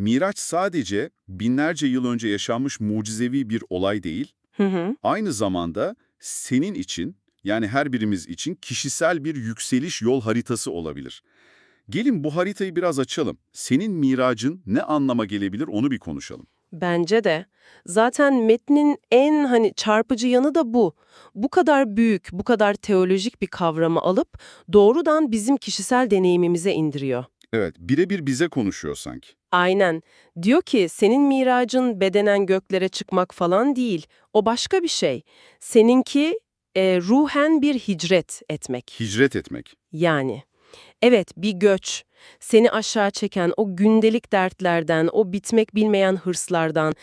Miraç sadece binlerce yıl önce yaşanmış mucizevi bir olay değil, Hı hı. aynı zamanda senin için, yani her birimiz için kişisel bir yükseliş yol haritası olabilir. Gelin bu haritayı biraz açalım. Senin miracın ne anlama gelebilir onu bir konuşalım. Bence de. Zaten metnin en çarpıcı yanı da bu. Bu kadar büyük, bu kadar teolojik bir kavramı alıp doğrudan bizim kişisel deneyimimize indiriyor. Evet, birebir bize konuşuyor sanki. Aynen. Diyor ki senin miracın bedenen göklere çıkmak falan değil. O başka bir şey. Seninki ruhen bir hicret etmek. Hicret etmek. Yani. Evet, bir göç. Seni aşağı çeken o gündelik dertlerden, o bitmek bilmeyen hırslardan,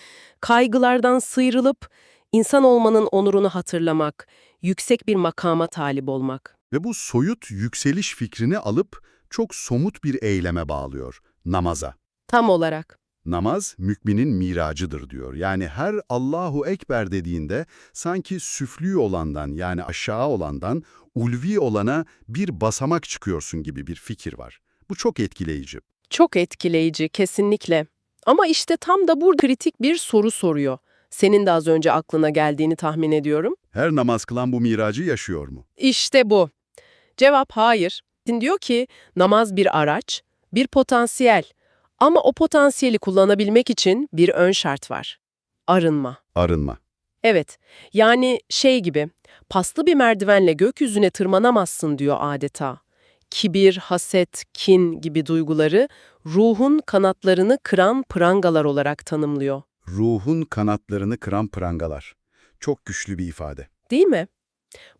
kaygılardan sıyrılıp insan olmanın onurunu hatırlamak, yüksek bir makama talip olmak. Ve bu soyut yükseliş fikrini alıp çok somut bir eyleme bağlıyor, namaza. Tam olarak. Namaz, müminin miracıdır diyor. Yani her Allahu Ekber dediğinde sanki süflü olandan yani aşağı olandan ulvi olana bir basamak çıkıyorsun gibi bir fikir var. Bu çok etkileyici. Çok etkileyici, kesinlikle. Ama işte tam da burada kritik bir soru soruyor. Senin de az önce aklına geldiğini tahmin ediyorum. Her namaz kılan bu miracı yaşıyor mu? İşte bu. Cevap hayır. Diyor ki namaz bir araç, bir potansiyel. Ama o potansiyeli kullanabilmek için bir ön şart var. Arınma. Arınma. Evet, yani şey gibi, paslı bir merdivenle gökyüzüne tırmanamazsın diyor adeta. Kibir, haset, kin gibi duyguları ruhun kanatlarını kıran prangalar olarak tanımlıyor. Ruhun kanatlarını kıran prangalar. Çok güçlü bir ifade. Değil mi?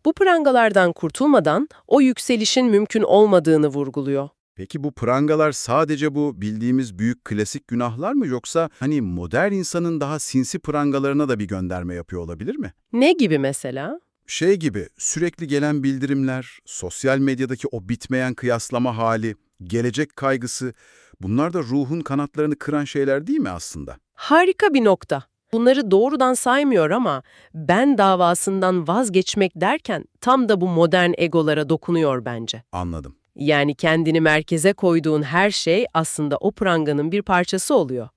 Bu prangalardan kurtulmadan o yükselişin mümkün olmadığını vurguluyor. Peki bu prangalar sadece bu bildiğimiz büyük klasik günahlar mı yoksa hani modern insanın daha sinsi prangalarına da bir gönderme yapıyor olabilir mi? Ne gibi mesela? Şey gibi sürekli gelen bildirimler, sosyal medyadaki o bitmeyen kıyaslama hali, gelecek kaygısı bunlar da ruhun kanatlarını kıran şeyler değil mi aslında? Harika bir nokta. Bunları doğrudan saymıyor ama ben davasından vazgeçmek derken tam da bu modern egolara dokunuyor bence. Anladım. Yani kendini merkeze koyduğun her şey aslında o pranganın bir parçası oluyor.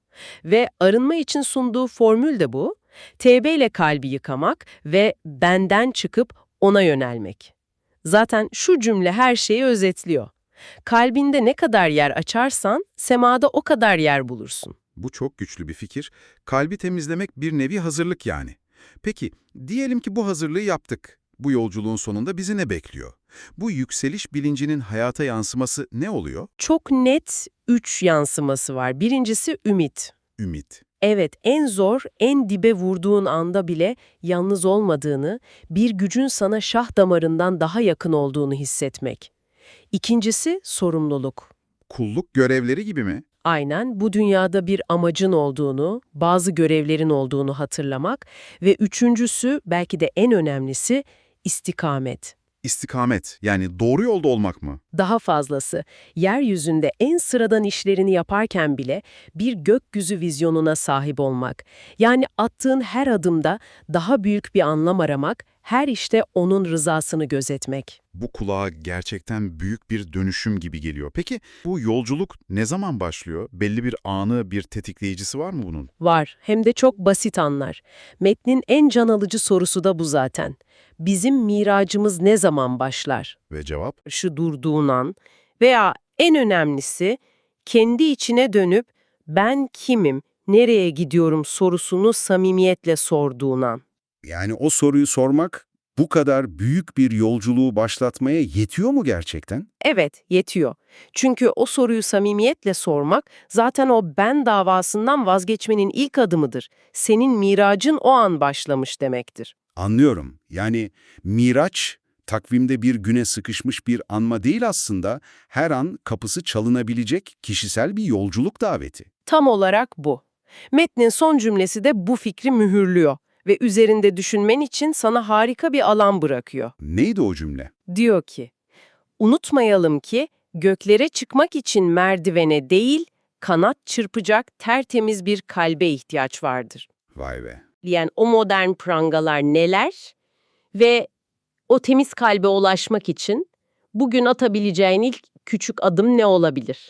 Ve arınma için sunduğu formül de bu. Tevbe ile kalbi yıkamak ve benden çıkıp ona yönelmek. Zaten şu cümle her şeyi özetliyor. Kalbinde ne kadar yer açarsan semada o kadar yer bulursun. Bu çok güçlü bir fikir. Kalbi temizlemek bir nevi hazırlık yani. Peki, diyelim ki bu hazırlığı yaptık. Bu yolculuğun sonunda bizi ne bekliyor? Bu yükseliş bilincinin hayata yansıması ne oluyor? Çok net 3 yansıması var. Birincisi ümit. Ümit. Evet, en zor, en dibe vurduğun anda bile yalnız olmadığını, bir gücün sana şah damarından daha yakın olduğunu hissetmek. İkincisi sorumluluk. Kulluk görevleri gibi mi? Aynen bu dünyada bir amacın olduğunu, bazı görevlerin olduğunu hatırlamak ve üçüncüsü belki de en önemlisi istikamet. İstikamet, yani doğru yolda olmak mı? Daha fazlası, yeryüzünde en sıradan işlerini yaparken bile bir gökyüzü vizyonuna sahip olmak. Yani attığın her adımda daha büyük bir anlam aramak, her işte onun rızasını gözetmek. Bu kulağa gerçekten büyük bir dönüşüm gibi geliyor. Peki bu yolculuk ne zaman başlıyor? Belli bir anı, bir tetikleyicisi var mı bunun? Var, hem de çok basit anlar. Metnin en can alıcı sorusu da bu zaten. Bizim miracımız ne zaman başlar? Ve cevap? Şu durduğun an veya en önemlisi kendi içine dönüp ben kimim, nereye gidiyorum sorusunu samimiyetle sorduğun an. Yani o soruyu sormak bu kadar büyük bir yolculuğu başlatmaya yetiyor mu gerçekten? Evet, yetiyor. Çünkü o soruyu samimiyetle sormak zaten o ben davasından vazgeçmenin ilk adımıdır. Senin miracın o an başlamış demektir. Anlıyorum. Yani Miraç, takvimde bir güne sıkışmış bir anma değil aslında, her an kapısı çalınabilecek kişisel bir yolculuk daveti. Tam olarak bu. Metnin son cümlesi de bu fikri mühürlüyor ve üzerinde düşünmen için sana harika bir alan bırakıyor. Neydi o cümle? Diyor ki, unutmayalım ki göklere çıkmak için merdivene değil, kanat çırpacak tertemiz bir kalbe ihtiyaç vardır. Vay be. Yani o modern prangalar neler ve o temiz kalbe ulaşmak için bugün atabileceğin ilk küçük adım ne olabilir?